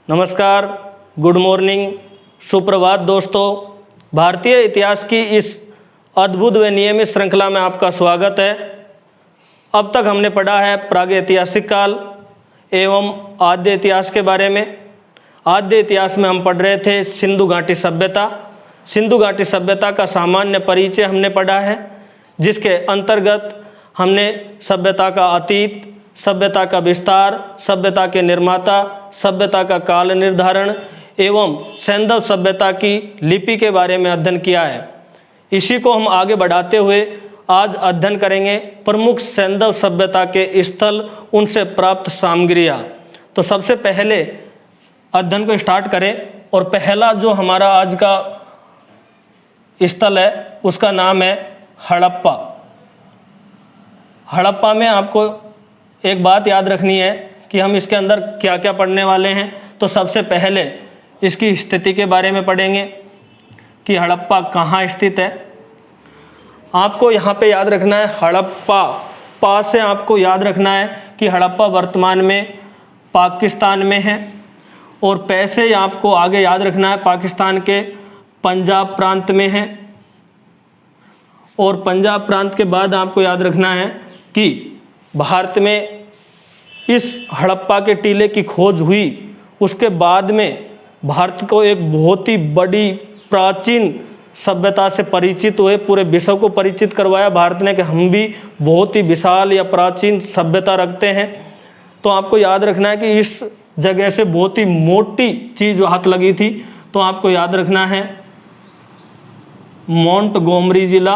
नमस्कार, good morning, सुप्रभात दोस्तों। भारतीय इतिहास की इस अद्भुत व नियमित श्रृंखला में आपका स्वागत है। अब तक हमने पढ़ा है प्रागैतिहासिक काल एवं आद्य इतिहास के बारे में। आद्य इतिहास में हम पढ़ रहे थे सिंधु घाटी सभ्यता। सिंधु घाटी सभ्यता का सामान्य परिचय हमने पढ़ा है, जिसके अंतर्गत हमने सभ्यता का अतीत, सभ्यता का विस्तार, सभ्यता के निर्माता, सभ्यता का काल निर्धारण एवं सैंधव सभ्यता की लिपि के बारे में अध्ययन किया है। इसी को हम आगे बढ़ाते हुए आज अध्ययन करेंगे प्रमुख सैंधव सभ्यता के स्थल, उनसे प्राप्त सामग्रियाँ। तो सबसे पहले अध्ययन को स्टार्ट करें और पहला जो हमारा आज का स्थल है उसका नाम है हड़प्पा। हड़प्पा में आपको एक बात याद रखनी है कि हम इसके अंदर क्या क्या पढ़ने वाले हैं। तो सबसे पहले इसकी स्थिति के बारे में पढ़ेंगे कि हड़प्पा कहाँ स्थित है। आपको यहाँ पे याद रखना है हड़प्पा, पा से आपको याद रखना है कि हड़प्पा वर्तमान में पाकिस्तान में है, और पै से आपको आगे याद रखना है पाकिस्तान के पंजाब प्रांत में है, और पंजाब प्रांत के बाद आपको याद रखना है कि भारत में इस हड़प्पा के टीले की खोज हुई। उसके बाद में भारत को एक बहुत ही बड़ी प्राचीन सभ्यता से परिचित हुए, पूरे विश्व को परिचित करवाया भारत ने कि हम भी बहुत ही विशाल या प्राचीन सभ्यता रखते हैं। तो आपको याद रखना है कि इस जगह से बहुत ही मोटी चीज़ हाथ लगी थी। तो आपको याद रखना है मोंटगोमरी जिला,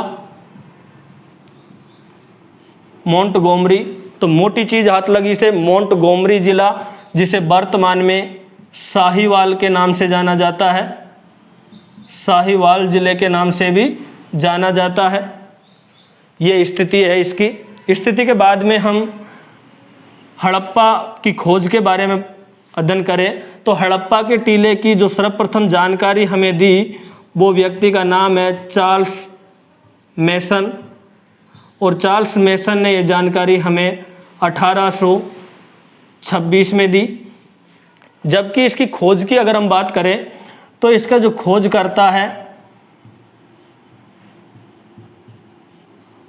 मोंटगोमरी। तो मोटी चीज़ हाथ लगी से मोंटगोमरी जिला, जिसे वर्तमान में साहिवाल के नाम से जाना जाता है, साहिवाल जिले के नाम से भी जाना जाता है। ये स्थिति है इसकी। स्थिति के बाद में हम हड़प्पा की खोज के बारे में अध्ययन करें तो हड़प्पा के टीले की जो सर्वप्रथम जानकारी हमें दी वो व्यक्ति का नाम है चार्ल्स मेसन, और चार्ल्स मेसन ने ये जानकारी हमें 1826 में दी। जबकि इसकी खोज की अगर हम बात करें तो इसका जो खोज करता है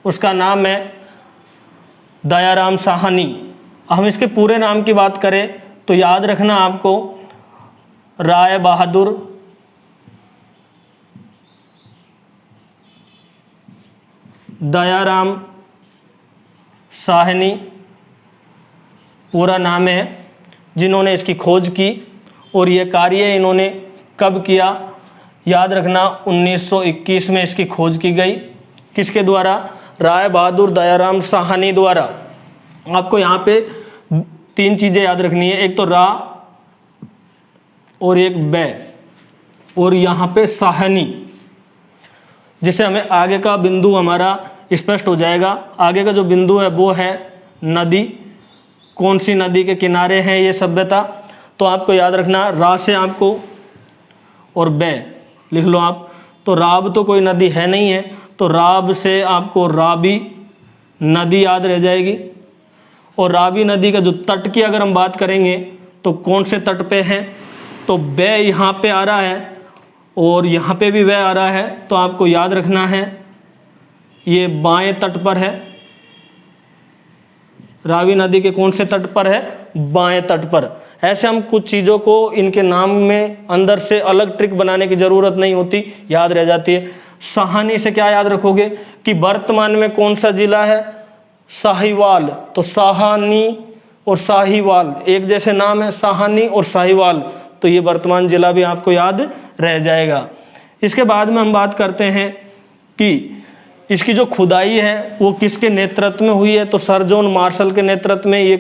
उसका नाम है दयाराम साहनी। हम इसके पूरे नाम की बात करें तो याद रखना आपको राय बहादुर दयाराम साहनी पूरा नाम है, जिन्होंने इसकी खोज की। और ये कार्य इन्होंने कब किया, याद रखना 1921 में इसकी खोज की गई। किसके द्वारा? राय बहादुर दयाराम साहनी द्वारा। आपको यहाँ पे तीन चीज़ें याद रखनी है, एक तो रा और एक बै और यहाँ पे साहनी, जिससे हमें आगे का बिंदु हमारा स्पष्ट हो जाएगा। आगे का जो बिंदु है वो है नदी, कौन सी नदी के किनारे है ये सभ्यता। तो आपको याद रखना रा से आपको और बै लिख लो आप। तो राब तो कोई नदी है नहीं है, तो राब से आपको राबी नदी याद रह जाएगी। और राबी नदी का जो तट की अगर हम बात करेंगे तो कौन से तट पे है, तो बै यहाँ पे आ रहा है और यहाँ पे भी वह आ रहा है। तो आपको याद रखना है ये बाएं तट पर है। रावी नदी के कौन से तट पर है? बाएं तट पर। ऐसे हम कुछ चीज़ों को इनके नाम में अंदर से अलग ट्रिक बनाने की ज़रूरत नहीं होती, याद रह जाती है। साहनी से क्या याद रखोगे कि वर्तमान में कौन सा जिला है? साहिवाल। तो साहनी और साहिवाल एक जैसे नाम है, साहनी और साहिवाल। तो ये वर्तमान जिला भी आपको याद रह जाएगा। इसके बाद में हम बात करते हैं कि इसकी जो खुदाई है वो किसके नेतृत्व में हुई है। तो सर जॉन मार्शल के नेतृत्व में ये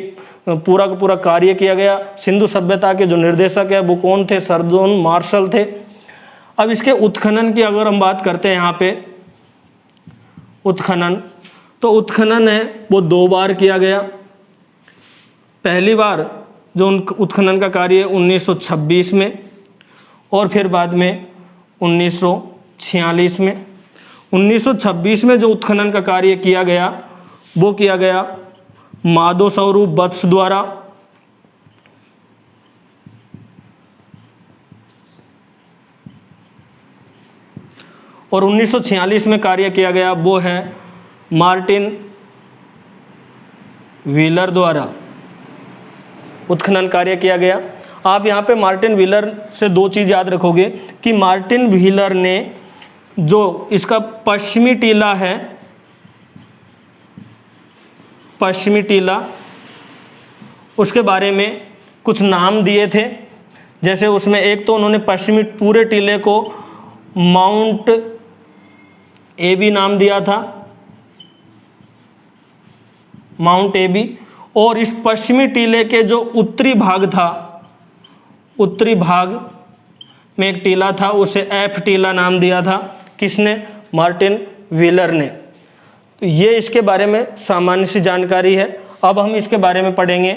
पूरा का पूरा कार्य किया गया। सिंधु सभ्यता के जो निर्देशक है वो कौन थे? सर जॉन मार्शल थे। अब इसके उत्खनन की अगर हम बात करते हैं यहाँ पे उत्खनन, तो उत्खनन है वो 2 बार किया गया। पहली बार जो उत्खनन का कार्य 1926 में और फिर बाद में 1946 में। 1926 में जो उत्खनन का कार्य किया गया वो किया गया माधव स्वरूप वत्स द्वारा। और 1946 में कार्य किया गया वो है मार्टिन व्हीलर द्वारा उत्खनन कार्य किया गया। आप यहाँ पे मार्टिन व्हीलर से दो चीज़ याद रखोगे कि मार्टिन व्हीलर ने जो इसका पश्चिमी टीला है, पश्चिमी टीला, उसके बारे में कुछ नाम दिए थे। जैसे उसमें एक तो उन्होंने पश्चिमी पूरे टीले को माउंट एबी नाम दिया था, माउंट एबी। और इस पश्चिमी टीले के जो उत्तरी भाग था, उत्तरी भाग में एक टीला था, उसे एफ टीला नाम दिया था। किसने? मार्टिन व्हीलर ने। तो ये इसके बारे में सामान्य सी जानकारी है। अब हम इसके बारे में पढ़ेंगे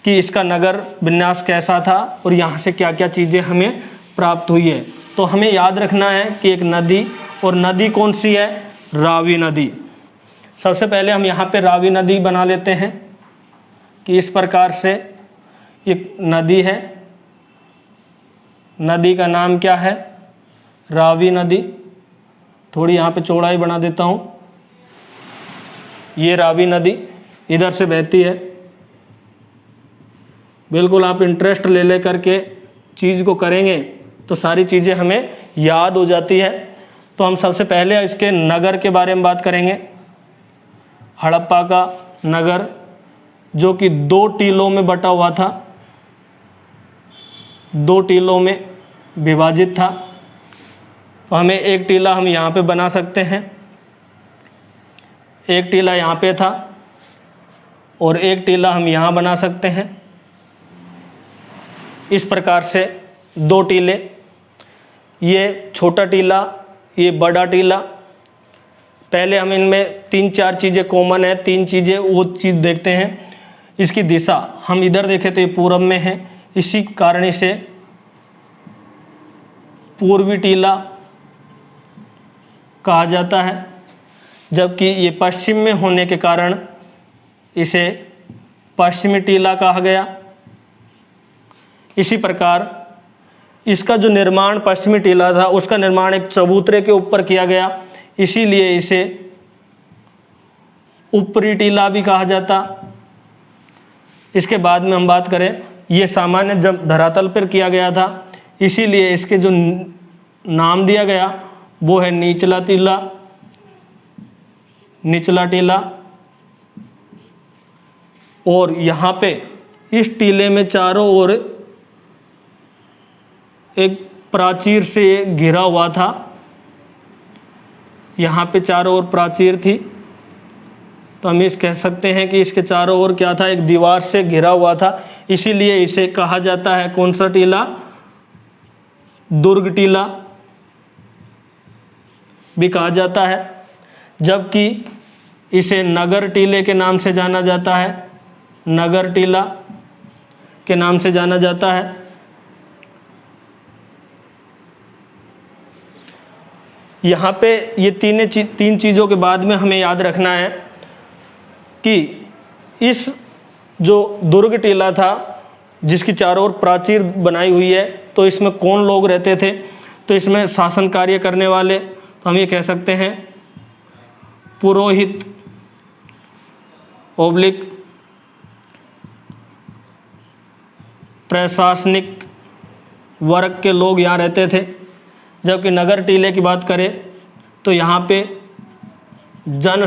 कि इसका नगर विन्यास कैसा था और यहाँ से क्या क्या चीज़ें हमें प्राप्त हुई है। तो हमें याद रखना है कि एक नदी, और नदी कौन सी है? रावी नदी। सबसे पहले हम यहाँ पे रावी नदी बना लेते हैं कि इस प्रकार से एक नदी है, नदी का नाम क्या है? रावी नदी। थोड़ी यहाँ पे चौड़ाई बना देता हूँ। ये रावी नदी इधर से बहती है। बिल्कुल आप इंटरेस्ट ले ले करके चीज़ को करेंगे तो सारी चीज़ें हमें याद हो जाती है। तो हम सबसे पहले इसके नगर के बारे में बात करेंगे। हड़प्पा का नगर जो कि 2 टीलों में बटा हुआ था, 2 टीलों में विभाजित था। तो हमें एक टीला हम यहाँ पे बना सकते हैं, एक टीला यहाँ पे था और एक टीला हम यहाँ बना सकते हैं। इस प्रकार से 2 टीले, ये छोटा टीला, ये बड़ा टीला। पहले हम इनमें 3-4 चीज़ें कॉमन है, 3 चीज़ें वो चीज़ देखते हैं। इसकी दिशा हम इधर देखें तो ये पूरब में है, इसी कारण इसे पूर्वी टीला कहा जाता है, जबकि ये पश्चिम में होने के कारण इसे पश्चिमी टीला कहा गया। इसी प्रकार इसका जो निर्माण पश्चिमी टीला था, उसका निर्माण एक चबूतरे के ऊपर किया गया, इसीलिए इसे ऊपरी टीला भी कहा जाता। इसके बाद में हम बात करें, ये सामान्य जब धरातल पर किया गया था, इसीलिए इसके जो नाम दिया गया वो है निचला टीला, निचला टीला। और यहाँ पे इस टीले में चारों ओर एक प्राचीर से घिरा हुआ था, यहाँ पे चारों ओर प्राचीर थी। तो हम इस कह सकते हैं कि इसके चारों ओर क्या था? एक दीवार से घिरा हुआ था, इसीलिए इसे कहा जाता है कौन सा टीला? दुर्ग टीला भी कहा जाता है। जबकि इसे नगर टीले के नाम से जाना जाता है, नगर टीला के नाम से जाना जाता है। यहाँ पे ये तीन चीज़ों के बाद में हमें याद रखना है कि इस जो दुर्ग टीला था, जिसकी चारों ओर प्राचीर बनाई हुई है, तो इसमें कौन लोग रहते थे? तो इसमें शासन कार्य करने वाले, तो हम ये कह सकते हैं पुरोहित ओब्लिक प्रशासनिक वर्ग के लोग यहाँ रहते थे। जबकि नगर टीले की बात करें तो यहाँ पे जन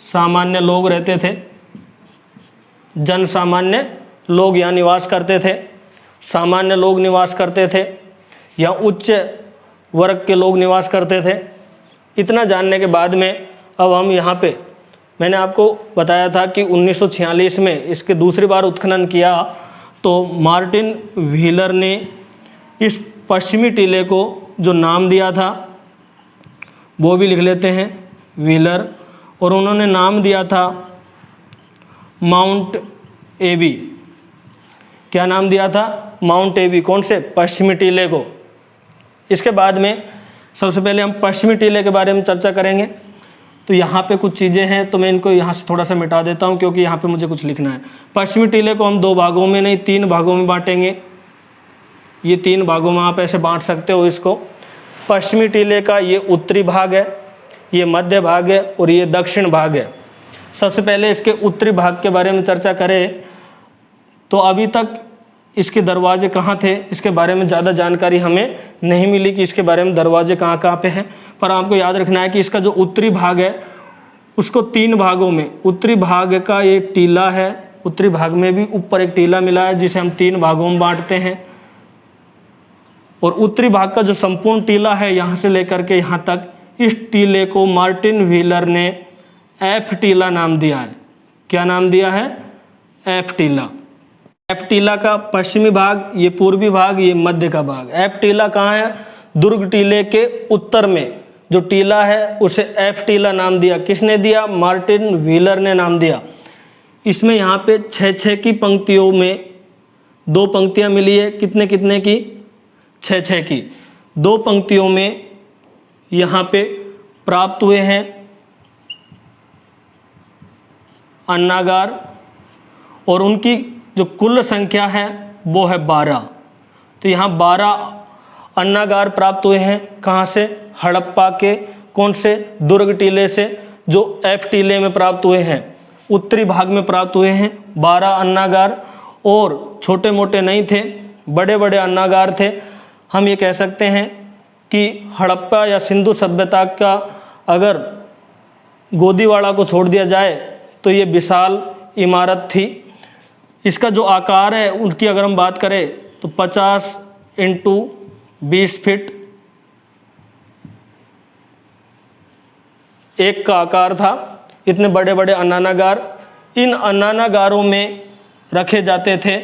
सामान्य लोग रहते थे, जन सामान्य लोग यहाँ निवास करते थे, सामान्य लोग निवास करते थे, या उच्च वर्ग के लोग निवास करते थे। इतना जानने के बाद में अब हम यहाँ पे, मैंने आपको बताया था कि 1946 में इसके दूसरी बार उत्खनन किया, तो मार्टिन व्हीलर ने इस पश्चिमी टीले को जो नाम दिया था वो भी लिख लेते हैं, व्हीलर, और उन्होंने नाम दिया था माउंट एबी। क्या नाम दिया था? माउंट एबी। कौन से? पश्चिमी टीले को। इसके बाद में सबसे पहले हम पश्चिमी टीले के बारे में चर्चा करेंगे। तो यहाँ पे कुछ चीज़ें हैं, तो मैं इनको यहाँ से थोड़ा सा मिटा देता हूँ क्योंकि यहाँ पे मुझे कुछ लिखना है। पश्चिमी टीले को हम 2 भागों में नहीं 3 भागों में बांटेंगे। ये 3 भागों में आप ऐसे बांट सकते हो इसको। पश्चिमी टीले का ये उत्तरी भाग है, ये मध्य भाग है और ये दक्षिण भाग है। सबसे पहले इसके उत्तरी भाग के बारे में चर्चा करें तो अभी तक इसके दरवाजे कहाँ थे, इसके बारे में ज़्यादा जानकारी हमें नहीं मिली कि इसके बारे में दरवाजे कहाँ कहाँ पे हैं। पर आपको याद रखना है कि इसका जो उत्तरी भाग है उसको 3 भागों में, उत्तरी भाग का ये टीला है, उत्तरी भाग में भी ऊपर एक टीला मिला है जिसे हम 3 भागों में बांटते हैं। और उत्तरी भाग का जो संपूर्ण टीला है यहाँ से लेकर के यहाँ तक, इस टीले को मार्टिन व्हीलर ने एफ टीला नाम दिया है। क्या नाम दिया है? एफ टीला। एफ टीला का पश्चिमी भाग, ये पूर्वी भाग, ये मध्य का भाग। एफ टीला कहाँ है? दुर्ग टीले के उत्तर में जो टीला है उसे एफ टीला नाम दिया। किसने दिया? मार्टिन व्हीलर ने नाम दिया। इसमें यहाँ पे 6-6 की पंक्तियों में 2 पंक्तियाँ मिली है। कितने कितने की? 6-6 की। 2 पंक्तियों में यहाँ पे प्राप्त हुए हैं अन्नागार और उनकी जो कुल संख्या है वो है 12। तो यहाँ 12 अन्नागार प्राप्त हुए हैं। कहाँ से? हड़प्पा के कौन से? दुर्ग टीले से, जो एफ टीले में प्राप्त हुए हैं, उत्तरी भाग में प्राप्त हुए हैं 12 अन्नागार। और छोटे मोटे नहीं थे, बड़े बड़े अन्नागार थे। हम ये कह सकते हैं कि हड़प्पा या सिंधु सभ्यता का अगर गोदीवाड़ा को छोड़ दिया जाए तो ये विशाल इमारत थी। इसका जो आकार है उनकी अगर हम बात करें तो 50 × 20 फीट एक का आकार था। इतने बड़े बड़े अन्नागार, इन अन्नागारों में रखे जाते थे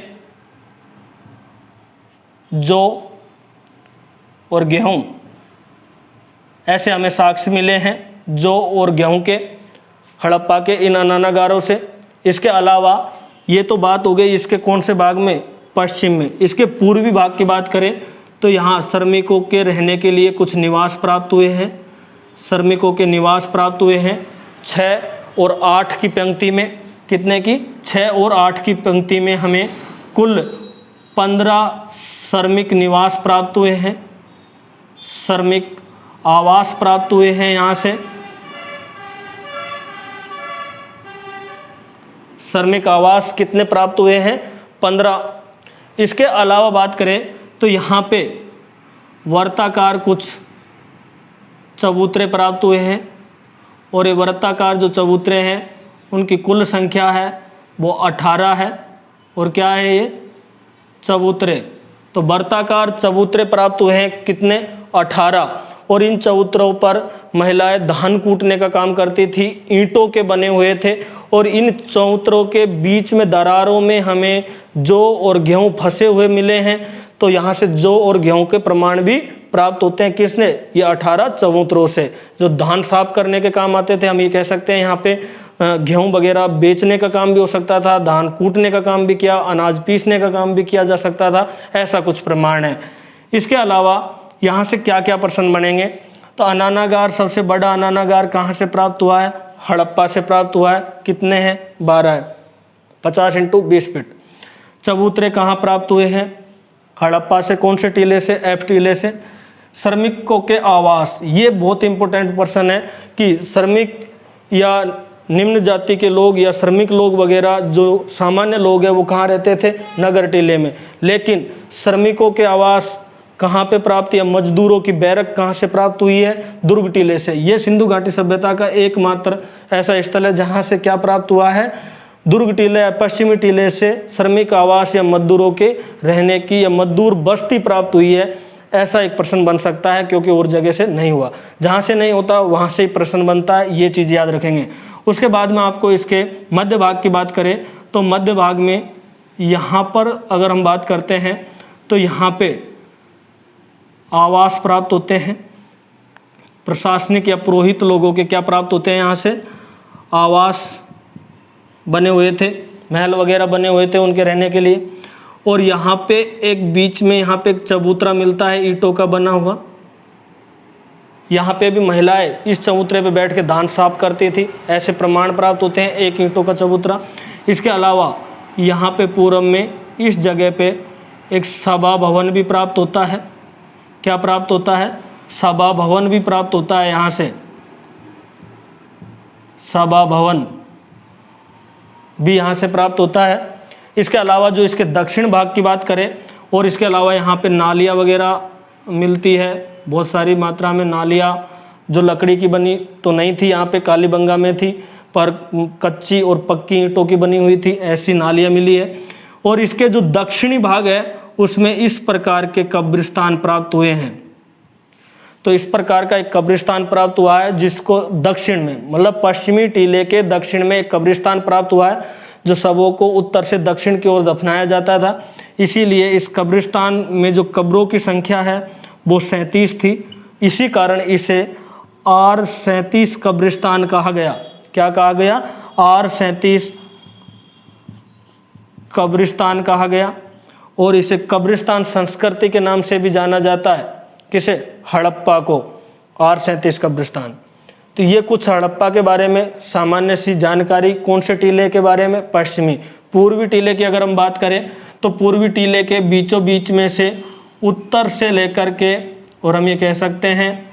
जौ और गेहूं। ऐसे हमें साक्ष्य मिले हैं जौ और गेहूं के हड़प्पा के इन अन्नागारों से। इसके अलावा ये तो बात हो गई इसके कौन से भाग में? पश्चिम में। इसके पूर्वी भाग की बात करें तो यहाँ श्रमिकों के रहने के लिए कुछ निवास प्राप्त हुए हैं। श्रमिकों के निवास प्राप्त हुए हैं 6 और 8 की पंक्ति में। कितने की? 6 और 8 की पंक्ति में हमें कुल 15 श्रमिक निवास प्राप्त हुए हैं, श्रमिक आवास प्राप्त हुए हैं। यहाँ से श्रमिक आवास कितने प्राप्त हुए हैं? 15। इसके अलावा बात करें तो यहाँ पे वर्ताकार कुछ चबूतरे प्राप्त हुए हैं और ये वर्ताकार जो चबूतरे हैं उनकी कुल संख्या है वो 18 है। और क्या है ये? चबूतरे। तो वर्ताकार चबूतरे प्राप्त हुए हैं कितने? 18। और इन चबूतरों पर महिलाएं धान कूटने का काम करती थी। ईंटों के बने हुए थे और इन चबूतरों के बीच में दरारों में हमें जौ और गेहूं फंसे हुए मिले हैं। तो यहाँ से जौ और गेहूं के प्रमाण भी प्राप्त होते हैं। किसने? ये 18 चबूतरों से, जो धान साफ करने के काम आते थे। हम ये कह सकते हैं यहाँ पे गेहूं वगैरह बेचने का काम भी हो सकता था, धान कूटने का काम भी किया, अनाज पीसने का काम भी किया जा सकता था। ऐसा कुछ प्रमाण है। इसके अलावा यहाँ से क्या क्या प्रश्न बनेंगे? तो अन्नागार, सबसे बड़ा अन्नागार कहाँ से प्राप्त हुआ है? हड़प्पा से प्राप्त हुआ है। कितने हैं? 12 है, 50 × 20 फीट। चबूतरे कहाँ प्राप्त हुए हैं? हड़प्पा से। कौन से टीले से? एफ टीले से। श्रमिकों के आवास, ये बहुत इंपॉर्टेंट प्रश्न है कि श्रमिक या निम्न जाति के लोग या श्रमिक लोग वगैरह जो सामान्य लोग हैं वो कहाँ रहते थे? नगर टीले में। लेकिन श्रमिकों के आवास कहाँ पे प्राप्त या मजदूरों की बैरक कहाँ से प्राप्त हुई है? दुर्ग टीले से। ये सिंधु घाटी सभ्यता का एकमात्र ऐसा स्थल है जहाँ से क्या प्राप्त हुआ है? दुर्ग टीले या पश्चिमी टीले से श्रमिक आवास या मजदूरों के रहने की या मजदूर बस्ती प्राप्त हुई है। ऐसा एक प्रश्न बन सकता है क्योंकि और जगह से नहीं हुआ। जहाँ से नहीं होता वहाँ से ही प्रश्न बनता है, ये चीज़ याद रखेंगे। उसके बाद में आपको इसके मध्य भाग की बात करें तो मध्य भाग में यहाँ पर अगर हम बात करते हैं तो यहाँ पे आवास प्राप्त होते हैं। प्रशासनिक या पुरोहित लोगों के क्या प्राप्त होते हैं? यहाँ से आवास बने हुए थे, महल वगैरह बने हुए थे उनके रहने के लिए। और यहाँ पे एक बीच में यहाँ पे एक चबूतरा मिलता है ईंटों का बना हुआ। यहाँ पे भी महिलाएं इस चबूतरे पे बैठ के धान साफ करती थी। ऐसे प्रमाण प्राप्त होते हैं, एक ईंटों का चबूतरा। इसके अलावा यहाँ पे पूरब में इस जगह पे एक सभा भवन भी प्राप्त होता है। क्या प्राप्त होता है? सभा भवन भी प्राप्त होता है यहाँ से, सभा भवन भी यहाँ से प्राप्त होता है। इसके अलावा जो इसके दक्षिण भाग की बात करें, और इसके अलावा यहाँ पे नालियाँ वगैरह मिलती है, बहुत सारी मात्रा में नालियाँ, जो लकड़ी की बनी तो नहीं थी, यहाँ पे कालीबंगा में थी, पर कच्ची और पक्की ईंटों की बनी हुई थी, ऐसी नालियाँ मिली है। और इसके जो दक्षिणी भाग है उसमें इस प्रकार के कब्रिस्तान प्राप्त हुए हैं। तो इस प्रकार का एक कब्रिस्तान प्राप्त हुआ है, जिसको दक्षिण में, मतलब पश्चिमी टीले के दक्षिण में एक कब्रिस्तान प्राप्त हुआ है, जो शवों को उत्तर से दक्षिण की ओर दफनाया जाता था। इसीलिए इस कब्रिस्तान में जो कब्रों की संख्या है वो 37 थी। इसी कारण इसे R37 कब्रिस्तान कहा गया। क्या कहा गया? R37 कब्रिस्तान कहा गया। और इसे कब्रिस्तान संस्कृति के नाम से भी जाना जाता है। किसे? हड़प्पा को, R37 कब्रिस्तान। तो ये कुछ हड़प्पा के बारे में सामान्य सी जानकारी। कौन से टीले के बारे में? पश्चिमी। पूर्वी टीले की अगर हम बात करें तो पूर्वी टीले के बीचों बीच में से उत्तर से लेकर के, और हम ये कह सकते हैं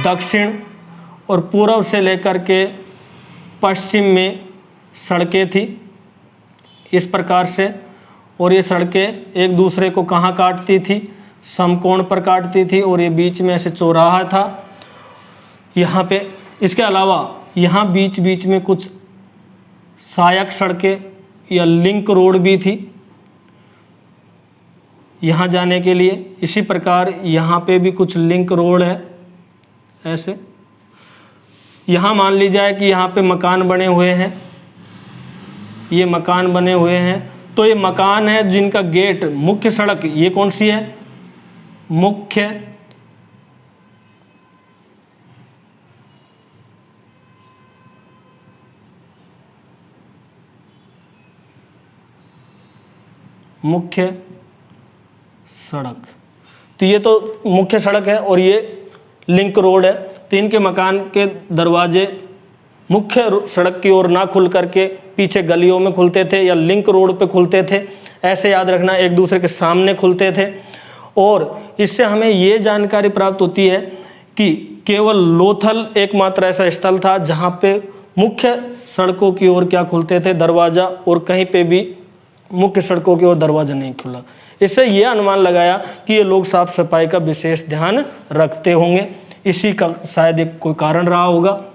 दक्षिण और पूर्व से लेकर के पश्चिम में सड़कें थी इस प्रकार से। और ये सड़कें एक दूसरे को कहाँ काटती थी? समकोण पर काटती थी, और ये बीच में ऐसे चौराहा था यहाँ पे। इसके अलावा यहाँ बीच बीच में कुछ सहायक सड़कें या लिंक रोड भी थी यहाँ जाने के लिए। इसी प्रकार यहाँ पे भी कुछ लिंक रोड है ऐसे। यहाँ मान ली जाए कि यहाँ पे मकान बने हुए हैं, ये मकान बने हुए हैं। तो ये मकान है जिनका गेट, मुख्य सड़क, ये कौन सी है? मुख्य सड़क। तो ये तो मुख्य सड़क है और ये लिंक रोड है। तो इनके मकान के दरवाजे मुख्य सड़क की ओर ना खुल करके पीछे गलियों में खुलते थे या लिंक रोड पे खुलते थे। ऐसे याद रखना, एक दूसरे के सामने खुलते थे। और इससे हमें ये जानकारी प्राप्त होती है कि केवल लोथल एकमात्र ऐसा स्थल था जहाँ पे मुख्य सड़कों की ओर क्या खुलते थे? दरवाज़ा, और कहीं पे भी मुख्य सड़कों की ओर दरवाज़ा नहीं खुला। इससे ये अनुमान लगाया कि ये लोग साफ सफाई का विशेष ध्यान रखते होंगे। इसी का शायद एक कोई कारण रहा होगा।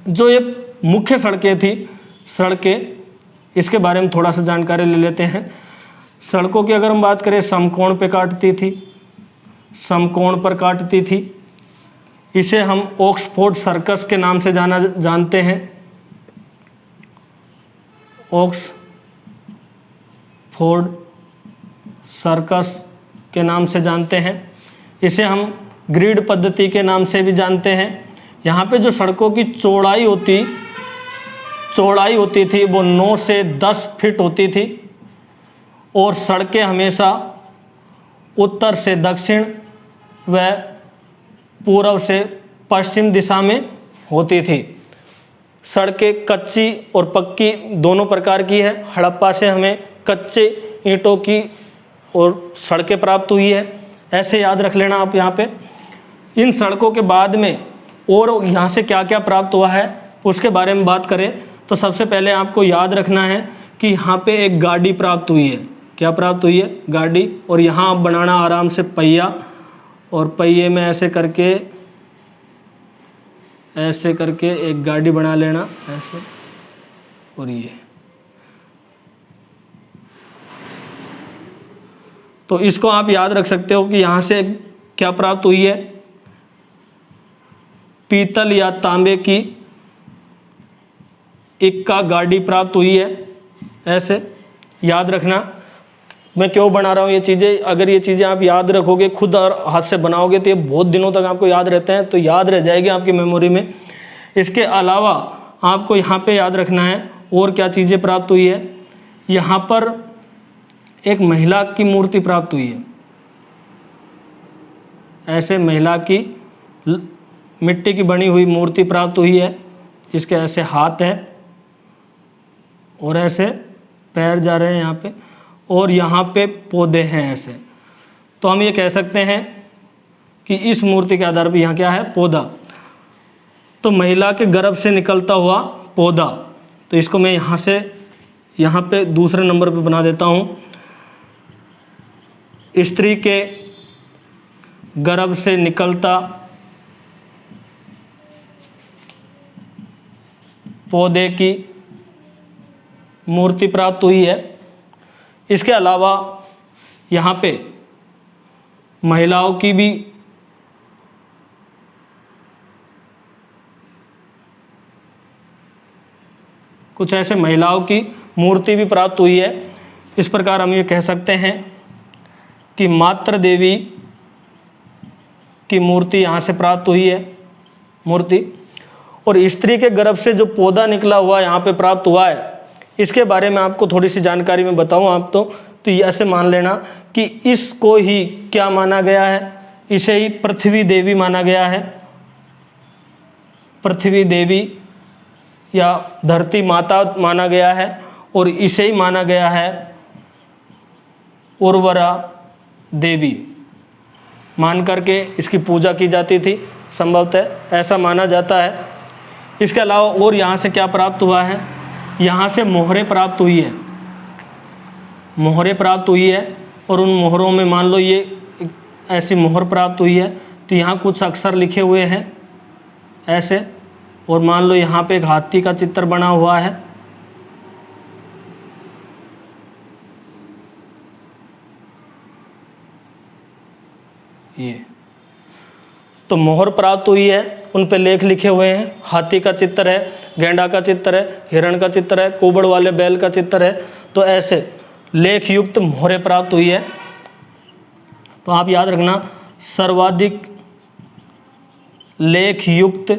जो ये मुख्य सड़कें थी, सड़कें, इसके बारे में थोड़ा सा जानकारी ले लेते हैं। सड़कों की अगर हम बात करें, समकोण पे काटती थी, समकोण पर काटती थी। इसे हम ऑक्सफोर्ड सर्कस के नाम से जानते हैं, ऑक्सफोर्ड सर्कस के नाम से जानते हैं। इसे हम ग्रिड पद्धति के नाम से भी जानते हैं। यहाँ पे जो सड़कों की चौड़ाई होती थी वो 9 से 10 फीट होती थी, और सड़कें हमेशा उत्तर से दक्षिण व पूर्व से पश्चिम दिशा में होती थी। सड़कें कच्ची और पक्की दोनों प्रकार की है। हड़प्पा से हमें कच्चे ईंटों की और सड़कें प्राप्त हुई है, ऐसे याद रख लेना आप यहाँ पे। इन सड़कों के बाद में और यहाँ से क्या क्या प्राप्त हुआ है उसके बारे में बात करें तो सबसे पहले आपको याद रखना है कि यहाँ पे एक गाड़ी प्राप्त हुई है। क्या प्राप्त हुई है? गाड़ी। और यहाँ आप बनाना आराम से पहिया, और पहिए में ऐसे करके एक गाड़ी बना लेना ऐसे। और ये तो इसको आप याद रख सकते हो कि यहाँ से क्या प्राप्त हुई है? पीतल या तांबे की इक्का गाड़ी प्राप्त हुई है। ऐसे याद रखना। मैं क्यों बना रहा हूँ ये चीज़ें? अगर ये चीज़ें आप याद रखोगे खुद और हाथ से बनाओगे तो ये बहुत दिनों तक आपको याद रहते हैं, तो याद रह जाएगी आपकी मेमोरी में। इसके अलावा आपको यहाँ पे याद रखना है और क्या चीज़ें प्राप्त हुई है। यहाँ पर एक महिला की मूर्ति प्राप्त हुई है। ऐसे महिला की मिट्टी की बनी हुई मूर्ति प्राप्त हुई है, जिसके ऐसे हाथ हैं और ऐसे पैर जा रहे हैं यहाँ पे, और यहाँ पे पौधे हैं ऐसे। तो हम ये कह सकते हैं कि इस मूर्ति के आधार पर यहाँ क्या है, पौधा। तो महिला के गर्भ से निकलता हुआ पौधा, तो इसको मैं यहाँ से यहाँ पे दूसरे नंबर पे बना देता हूँ। स्त्री के गर्भ से निकलता पौधे की मूर्ति प्राप्त हुई है। इसके अलावा यहाँ पे महिलाओं की भी कुछ ऐसे महिलाओं की मूर्ति भी प्राप्त हुई है। इस प्रकार हम ये कह सकते हैं कि मातृ देवी की मूर्ति यहाँ से प्राप्त हुई है मूर्ति। और स्त्री के गर्भ से जो पौधा निकला हुआ यहाँ पे प्राप्त हुआ है, इसके बारे में आपको थोड़ी सी जानकारी मैं बताऊँ आप तो ऐसे मान लेना कि इसको ही क्या माना गया है, इसे ही पृथ्वी देवी माना गया है। पृथ्वी देवी या धरती माता माना गया है और इसे ही माना गया है उर्वरा देवी मान करके इसकी पूजा की जाती थी, संभवतः ऐसा माना जाता है। इसके अलावा और यहाँ से क्या प्राप्त हुआ है, यहाँ से मोहरें प्राप्त हुई है, मोहरें प्राप्त हुई है। और उन मोहरों में मान लो ये ऐसी मोहर प्राप्त हुई है, तो यहाँ कुछ अक्षर लिखे हुए हैं ऐसे, और मान लो यहाँ पे एक हाथी का चित्र बना हुआ है। ये तो मोहर प्राप्त हुई है, उन पे लेख लिखे हुए हैं। हाथी का चित्र है, गेंडा का चित्र है, हिरण का चित्र है, कुबड़ वाले बैल का चित्र है। तो ऐसे लेख युक्त मोहरें प्राप्त हुई है। तो आप याद रखना, सर्वाधिक लेख युक्त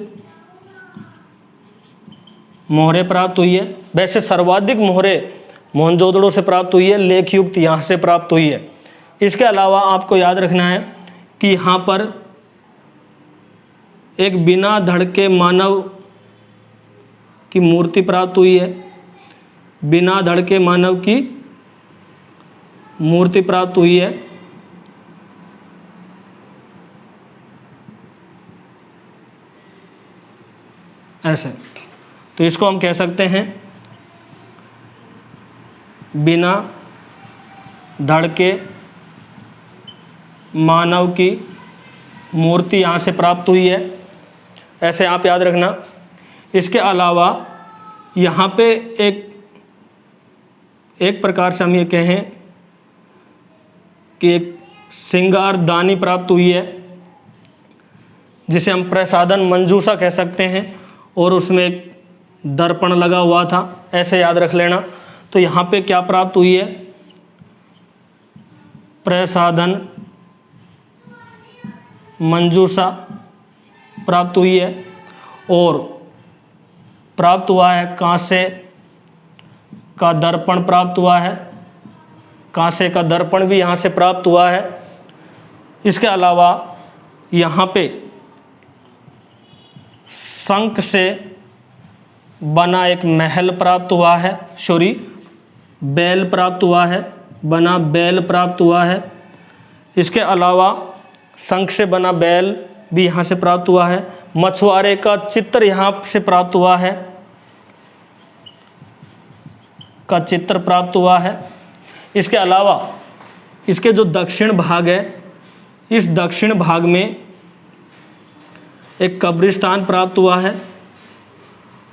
मोहरें प्राप्त हुई है। वैसे सर्वाधिक मोहरें मोहनजोदड़ो से प्राप्त हुई है, लेख युक्त यहाँ से प्राप्त हुई है। इसके अलावा आपको याद रखना है कि यहाँ पर एक बिना धड़ के मानव की मूर्ति प्राप्त हुई है। बिना धड़ के मानव की मूर्ति प्राप्त हुई है। ऐसे तो इसको हम कह सकते हैं बिना धड़ के मानव की मूर्ति यहाँ से प्राप्त हुई है। ऐसे आप याद रखना। इसके अलावा यहाँ पे एक प्रकार से हम ये कहें कि एक श्रृंगार दानी प्राप्त हुई है, जिसे हम प्रसादन मंजूषा कह सकते हैं, और उसमें एक दर्पण लगा हुआ था, ऐसे याद रख लेना। तो यहाँ पे क्या प्राप्त हुई है, प्रसादन मंजूषा प्राप्त हुई है। और प्राप्त हुआ है कांसे का दर्पण प्राप्त हुआ है, कांसे का दर्पण भी यहाँ से प्राप्त हुआ है। इसके अलावा यहाँ पे शंख से बना एक महल प्राप्त हुआ है, सॉरी बैल प्राप्त हुआ है, बना बैल प्राप्त हुआ है। इसके अलावा शंख से बना बैल भी यहाँ से प्राप्त हुआ है। मछुआरे का चित्र यहाँ से प्राप्त हुआ है, का चित्र प्राप्त हुआ है। इसके अलावा इसके जो दक्षिण भाग है, इस दक्षिण भाग में एक कब्रिस्तान प्राप्त हुआ है।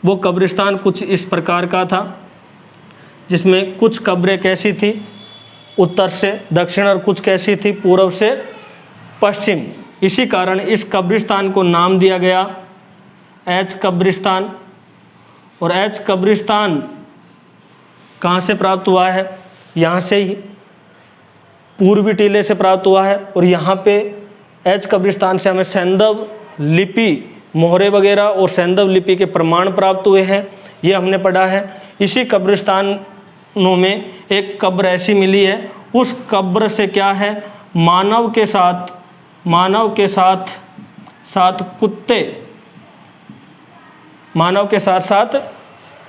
वो कब्रिस्तान कुछ इस प्रकार का था, जिसमें कुछ कब्रें कैसी थी उत्तर से दक्षिण और कुछ कैसी थी पूर्व से पश्चिम। इसी कारण इस कब्रिस्तान को नाम दिया गया एच कब्रिस्तान। और एच कब्रिस्तान कहाँ से प्राप्त हुआ है, यहाँ से ही पूर्वी टीले से प्राप्त हुआ है। और यहाँ पे एच कब्रिस्तान से हमें सैंधव लिपि मोहरे वगैरह और सैंधव लिपि के प्रमाण प्राप्त हुए हैं, ये हमने पढ़ा है। इसी कब्रिस्तानों में एक कब्र ऐसी मिली है, उस कब्र से क्या है, मानव के साथ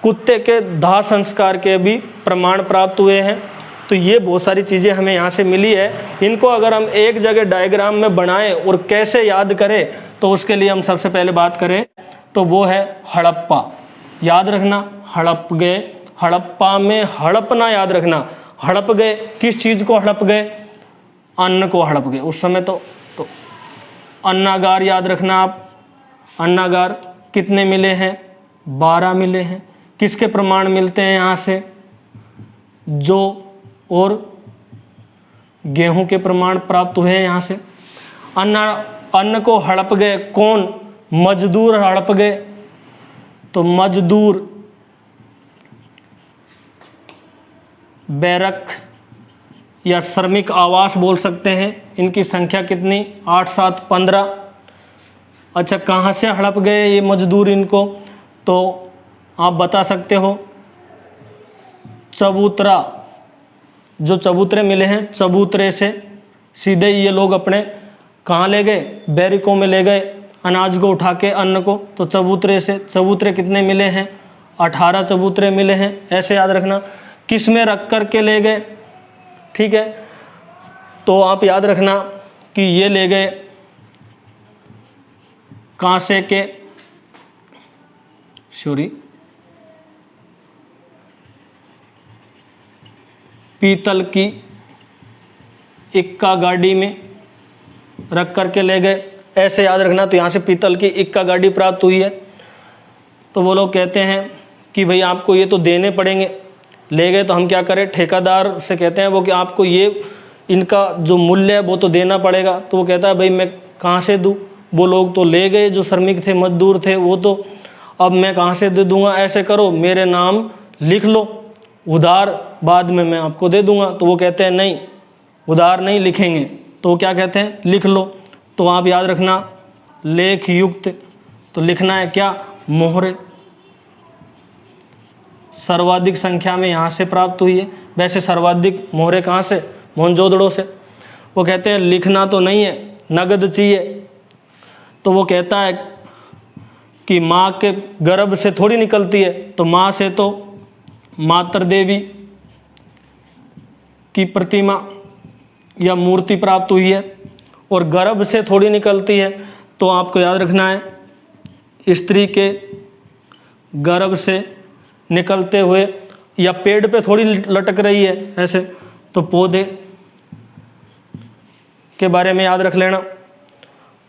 कुत्ते के दाह संस्कार के भी प्रमाण प्राप्त हुए हैं। तो ये बहुत सारी चीज़ें हमें यहाँ से मिली है। इनको अगर हम एक जगह डायग्राम में बनाएं और कैसे याद करें, तो उसके लिए हम सबसे पहले बात करें तो वो है हड़प्पा। याद रखना, हड़प गए, हड़प्पा में हड़पना याद रखना। हड़प गए, किस चीज़ को हड़प गए? अन्न को हड़प गए। उस समय तो अन्नागार याद रखना आप। अन्नागार कितने मिले हैं? 12 मिले हैं। किसके प्रमाण मिलते हैं यहाँ से? जौ और गेहूं के प्रमाण प्राप्त हुए हैं यहाँ से। अन्न को हड़प गए कौन? मजदूर हड़प गए। तो मजदूर, बैरक या श्रमिक आवास बोल सकते हैं। इनकी संख्या कितनी? 8, 7, 15। अच्छा, कहाँ से हड़प गए ये मजदूर इनको? तो आप बता सकते हो चबूतरा, जो चबूतरे मिले हैं, चबूतरे से सीधे ये लोग अपने कहाँ ले गए? बैरिकों में ले गए अनाज को उठा के, अन्न को। तो चबूतरे से, चबूतरे कितने मिले हैं? 18 चबूतरे मिले हैं। ऐसे याद रखना। किस में रख कर के ले गए? ठीक है, तो आप याद रखना कि ये ले गए कांसे के, पीतल की इक्का गाड़ी में रख कर के ले गए। ऐसे याद रखना। तो यहाँ से पीतल की इक्का गाड़ी प्राप्त हुई है। तो वो लोग कहते हैं कि भाई आपको ये तो देने पड़ेंगे। ले गए तो हम क्या करें? ठेकेदार से कहते हैं वो कि आपको ये इनका जो मूल्य है वो तो देना पड़ेगा। तो वो कहता है भाई मैं कहाँ से दूँ? वो लोग तो ले गए, जो श्रमिक थे, मजदूर थे, वो तो अब मैं कहाँ से दे दूँगा? ऐसे करो, मेरे नाम लिख लो, उधार बाद में मैं आपको दे दूँगा। तो वो कहते हैं नहीं, उधार नहीं लिखेंगे। तो वो क्या कहते हैं? लिख लो। तो आप याद रखना, लेख युक्त, तो लिखना है क्या? मोहरे। सर्वाधिक संख्या में यहाँ से प्राप्त हुई है। वैसे सर्वाधिक मोहरे कहाँ से? मोहनजोदड़ो से। वो कहते हैं लिखना तो नहीं है, नगद चाहिए। तो वो कहता है कि माँ के गर्भ से थोड़ी निकलती है, तो माँ से तो मातृ देवी की प्रतिमा या मूर्ति प्राप्त हुई है, और गर्भ से थोड़ी निकलती है। तो आपको याद रखना है स्त्री के गर्भ से निकलते हुए, या पेड़ पे थोड़ी लटक रही है ऐसे, तो पौधे के बारे में याद रख लेना।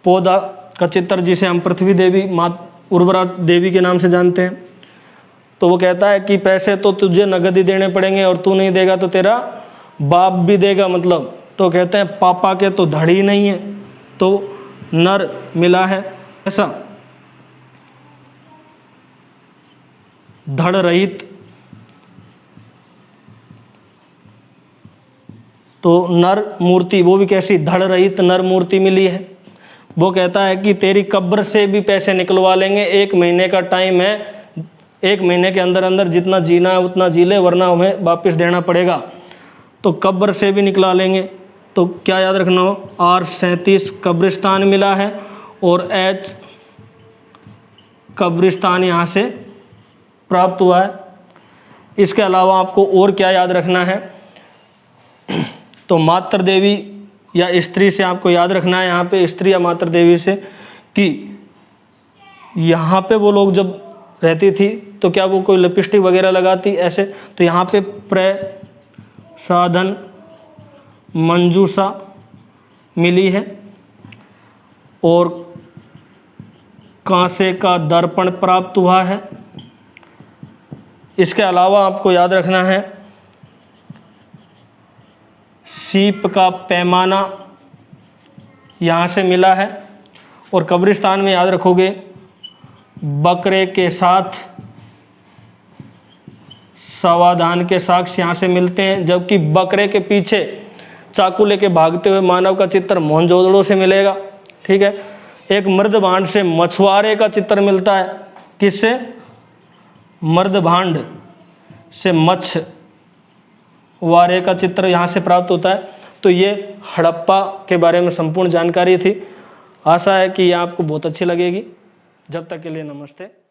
पौधा का चित्र जिसे हम पृथ्वी देवी, माँ उर्वरा देवी के नाम से जानते हैं। तो वो कहता है कि पैसे तो तुझे नगद ही देने पड़ेंगे, और तू नहीं देगा तो तेरा बाप भी देगा, मतलब। तो कहते हैं पापा के तो धड़ ही नहीं है, तो नर मिला है ऐसा। धड़ रहित, तो नर मूर्ति, वो भी कैसी? धड़ रहित नर मूर्ति मिली है। वो कहता है कि तेरी कब्र से भी पैसे निकलवा लेंगे, 1 महीने का टाइम है, 1 महीने के अंदर अंदर जितना जीना है उतना जी ले, वरना हमें वापस देना पड़ेगा। तो कब्र से भी निकला लेंगे। तो क्या याद रखना हो? R37 कब्रिस्तान मिला है, और H कब्रिस्तान यहाँ से प्राप्त हुआ है। इसके अलावा आपको और क्या याद रखना है? तो मातृ देवी या स्त्री से आपको याद रखना है, यहाँ पे स्त्री या मातृ देवी से, कि यहाँ पे वो लोग जब रहती थी तो क्या वो कोई लिपस्टिक वगैरह लगाती ऐसे? तो यहाँ पे प्रसाधन मंजूषा मिली है, और कांसे का दर्पण प्राप्त हुआ है। इसके अलावा आपको याद रखना है सीप का पैमाना यहाँ से मिला है, और कब्रिस्तान में याद रखोगे बकरे के साथ सावधान के साक्ष्य यहाँ से मिलते हैं, जबकि बकरे के पीछे चाकू लेके भागते हुए मानव का चित्र मोहनजोदड़ो से मिलेगा। ठीक है, एक मर्दभांड से मछुआरे का चित्र मिलता है। किससे? मर्दभांड से मछुआरे का चित्र यहाँ से प्राप्त होता है। तो ये हड़प्पा के बारे में संपूर्ण जानकारी थी। आशा है कि ये आपको बहुत अच्छी लगेगी। जब तक के लिए नमस्ते।